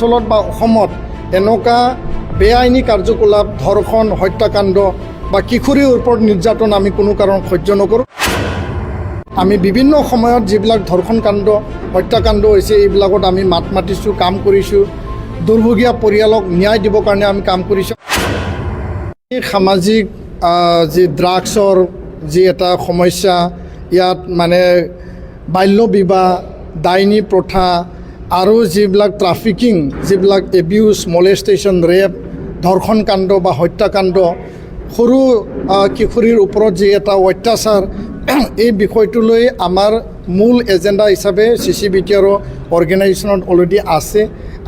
অঞ্চলত বা অসমত এনেকুৱা বেআইনী কাৰ্যকলাপ ধৰ্ষণ হত্যাকাণ্ড বা কিশোৰীৰ ওপৰত নিৰ্যাতন আমি কোনো কাৰণত সহ্য নকৰোঁ। আমি বিভিন্ন সময়ত যিবিলাক ধৰ্ষণ কাণ্ড হত্যাকাণ্ড হৈছে এইবিলাকত আমি মাত মাতিছোঁ, কাম কৰিছোঁ। দুৰ্ভগীয়া পৰিয়ালক ন্যায় দিবৰ কাৰণে আমি কাম কৰিছোঁ। সামাজিক যি ড্ৰাগছৰ যি এটা সমস্যা, ইয়াত মানে বাল্য বিবাহ, ডাইনী প্ৰথা আৰু যিবিলাক ট্ৰাফিকিং, যিবিলাক এবিউজ, মলেষ্টেশ্যন, ৰেপ, ধৰ্ষণ কাণ্ড বা হত্যাকাণ্ড, সৰু কিশোৰীৰ ওপৰত যি এটা অত্যাচাৰ, এই বিষয়টোলৈ আমাৰ মূল এজেণ্ডা হিচাপে CCBTR অৰ্গেনাইজেশ্যনত অলৰেডি আছে।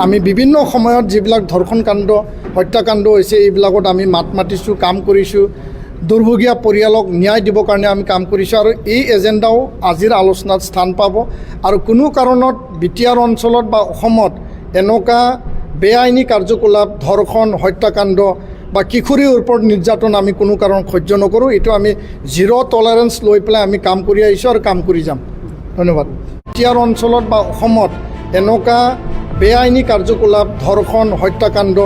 আমি বিভিন্ন সময়ত যিবিলাক ধৰ্ষণ কাণ্ড হত্যাকাণ্ড হৈছে এইবিলাকত আমি মাত মাতিছোঁ, কাম কৰিছোঁ। দুৰ্ভগীয়া পৰিয়ালক ন্যায় দিবৰ কাৰণে আমি কাম কৰিছোঁ আৰু এই এজেণ্ডাও আজিৰ আলোচনাত স্থান পাব। আৰু কোনো কাৰণত BTR অঞ্চলত বা অসমত এনেকুৱা বেআইনী কাৰ্যকলাপ, ধৰ্ষণ হত্যাকাণ্ড বা কিশোৰীৰ ওপৰত নিৰ্যাতন আমি কোনো কাৰণত সহ্য নকৰোঁ। এইটো আমি জিৰ' টলাৰেঞ্চ লৈ পেলাই আমি কাম কৰি আহিছোঁ আৰু কাম কৰি যাম। ধন্যবাদ। BTR অঞ্চলত বা অসমত এনেকুৱা বেআইনী কাৰ্যকলাপ, ধৰ্ষণ হত্যাকাণ্ড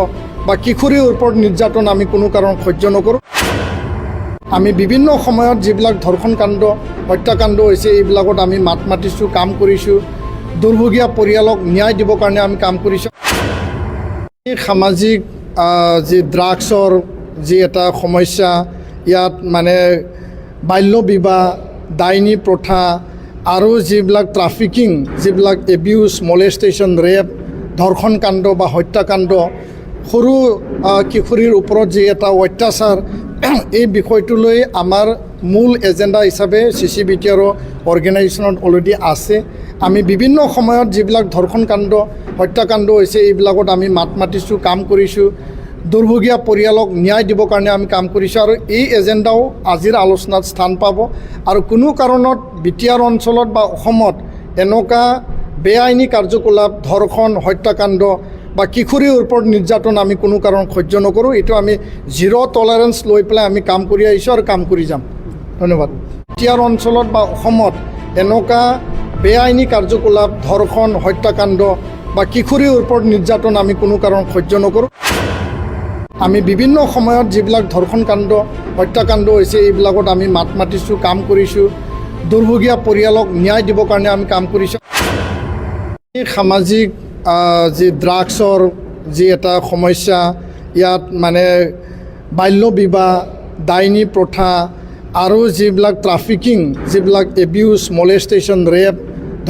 বা কিশোৰীৰ ওপৰত নিৰ্যাতন আমি কোনো কাৰণত সহ্য নকৰোঁ। আমি বিভিন্ন সময়ত যিবিলাক ধৰ্ষণ কাণ্ড হত্যাকাণ্ড হৈছে এইবিলাকত আমি মাত মাতিছোঁ, কাম কৰিছোঁ। দুৰ্ভগীয়া পৰিয়ালক ন্যায় দিবৰ কাৰণে আমি কাম কৰিছোঁ। সামাজিক যি ড্ৰাগছৰ যি এটা সমস্যা, ইয়াত মানে বাল্য বিবাহ, ডাইনী প্ৰথা আৰু যিবিলাক ট্ৰাফিকিং, যিবিলাক এবিউজ, মলেষ্টেশ্যন, ৰেপ, ধৰ্ষণ কাণ্ড বা হত্যাকাণ্ড, সৰু কিশোৰীৰ ওপৰত যি এটা অত্যাচাৰ, এই বিষয়টোলৈ আমাৰ মূল এজেণ্ডা হিচাপে CCBTR অৰ্গেনাইজেশ্যনত অলৰেডি আছে। আমি বিভিন্ন সময়ত যিবিলাক ধৰ্ষণ কাণ্ড হত্যাকাণ্ড হৈছে এইবিলাকত আমি মাত মাতিছোঁ, কাম কৰিছোঁ। দুৰ্ভগীয়া পৰিয়ালক ন্যায় দিবৰ কাৰণে আমি কাম কৰিছোঁ আৰু এই এজেণ্ডাও আজিৰ আলোচনাত স্থান পাব। আৰু কোনো কাৰণত BTR অঞ্চলত বা অসমত এনেকুৱা বেআইনী কাৰ্যকলাপ, ধৰ্ষণ হত্যাকাণ্ড বা কিশোৰীৰ ওপৰত নিৰ্যাতন আমি কোনো কাৰণত সহ্য নকৰোঁ। এইটো আমি জিৰ' টলাৰেঞ্চ লৈ পেলাই আমি কাম কৰি আহিছোঁ আৰু কাম কৰি যাম। ধন্যবাদ। BTR অঞ্চলত বা অসমত এনেকুৱা বেআইনী কাৰ্যকলাপ, ধৰ্ষণ হত্যাকাণ্ড বা কিশোৰীৰ ওপৰত নিৰ্যাতন আমি কোনো কাৰণত সহ্য নকৰোঁ। আমি বিভিন্ন সময়ত যিবিলাক ধৰ্ষণ কাণ্ড হত্যাকাণ্ড হৈছে এইবিলাকত আমি মাত মাতিছোঁ, কাম কৰিছোঁ। দুৰ্ভগীয়া পৰিয়ালক ন্যায় দিবৰ কাৰণে আমি কাম কৰিছোঁ। সামাজিক যি ড্ৰাগছৰ যি এটা সমস্যা, ইয়াত মানে বাল্য বিবাহ, ডাইনী প্ৰথা আৰু যিবিলাক ট্ৰাফিকিং, যিবিলাক এবিউজ, মলেষ্টেশ্যন, ৰেপ,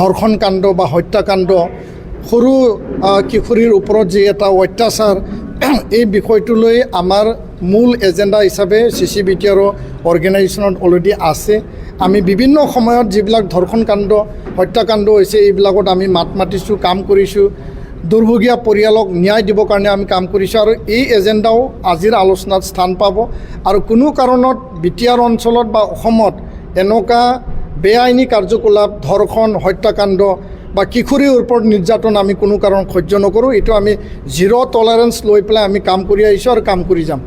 ধৰ্ষণ কাণ্ড বা হত্যাকাণ্ড, সৰু কিশোৰীৰ ওপৰত যি এটা অত্যাচাৰ, এই বিষয়টোলৈ আমাৰ মূল এজেণ্ডা হিচাপে CCBTR অৰ্গেনাইজেশ্যনত অলৰেডি আছে। আমি বিভিন্ন সময়ত যিবিলাক ধৰ্ষণ কাণ্ড হত্যাকাণ্ড হৈছে এইবিলাকত আমি মাত মাতিছোঁ, কাম কৰিছোঁ। দুৰ্ভগীয়া পৰিয়ালক ন্যায় দিবৰ কাৰণে আমি কাম কৰিছোঁ আৰু এই এজেণ্ডাও আজিৰ আলোচনাত স্থান পাব। আৰু কোনো কাৰণত BTR অঞ্চলত বা অসমত এনেকুৱা বেআইনী কাৰ্যকলাপ, ধৰ্ষণ হত্যাকাণ্ড বা কিশোৰীৰ ওপৰত নিৰ্যাতন আমি কোনো কাৰণত সহ্য নকৰোঁ। এইটো আমি জিৰ' টলাৰেঞ্চ লৈ পেলাই আমি কাম কৰি আহিছোঁ আৰু কাম কৰি যাম।